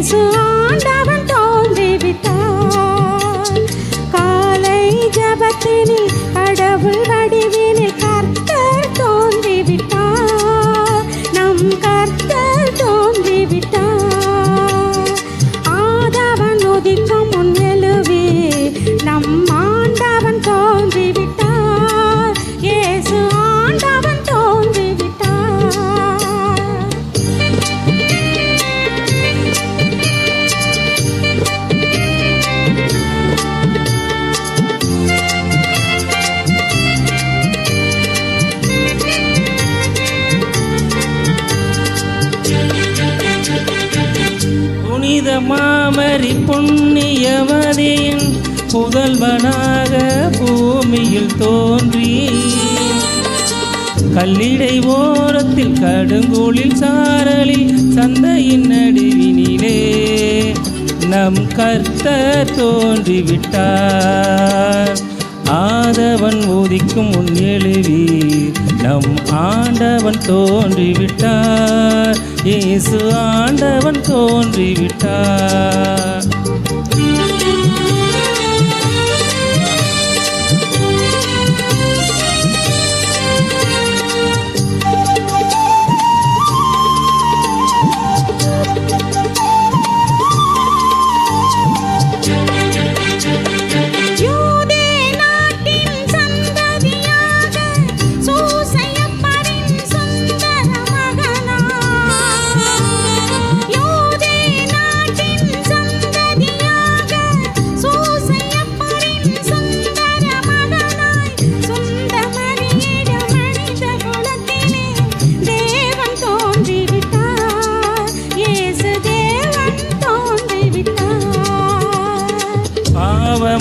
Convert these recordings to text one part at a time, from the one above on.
இயேசு ஆண்டவன் தோன்றிவிட்டார். காலை ஜபத்தினில் கடவுள் வடிவினில் கர்த்தர் தோன்றிவிட்டார். நம் கர்த்தர் தோன்றிவிட்டார். ஆதவன் உதிக்கும் முன் எழுவே நம் ஆண்டவன் தோன்றிவிட்டார். இயேசு ஆண்டவன் தோன்றிவிட்டார். புனித மாமரி புண்ணியவதியின் புதல்வனாக பூமியில் தோன்றி கல்லிடை ஓரத்தில் கடுங்கோளில் சாரலில் சந்தையின் நடுவினிலே நம் கர்த்தர் தோன்றிவிட்டார். ஆதவன் உதிக்கும் முன் எழுவீர் நம் ஆண்டவன் தோன்றிவிட்டார். இயேசு ஆண்டவன் தோன்றிவிட்டார்.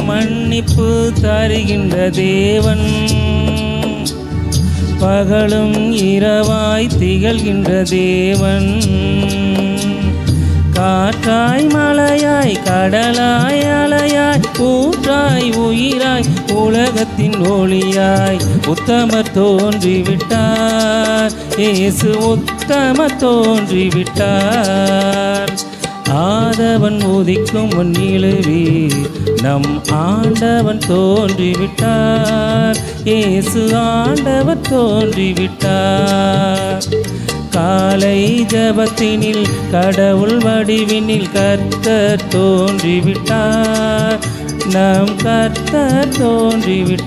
மன்னிப்பு தருகின்ற தேவன், பகலும் இரவாய் திகழ்கின்ற தேவன், காற்றாய் மலையாய் கடலாய் அலையாய் ஊற்றாய் உயிராய் உலகத்தின் ஒளியாய் உத்தமர் தோன்றிவிட்டார். இயேசு உத்தமர் தோன்றிவிட்டார். ஆதவன் உதிக்கும் முன் எழுவீர் நம் ஆண்டவன் தோன்றிவிட்டார். இயேசு ஆண்டவர் தோன்றிவிட்டார். காலை ஜபத்தினில் கடவுள் வடிவினில் கர்த்தர் தோன்றிவிட்டார். நம் கர்த்தர் தோன்றிவிட்டார்.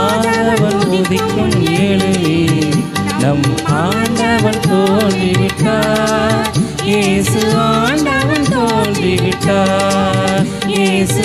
ஆதவன் உதிக்கும் எழுவீர் நம் ஆண்டவன் தோன்றிவிட்டார். இயேசு ஆண்டவன் தோன்றிவிட்டார். இயேசு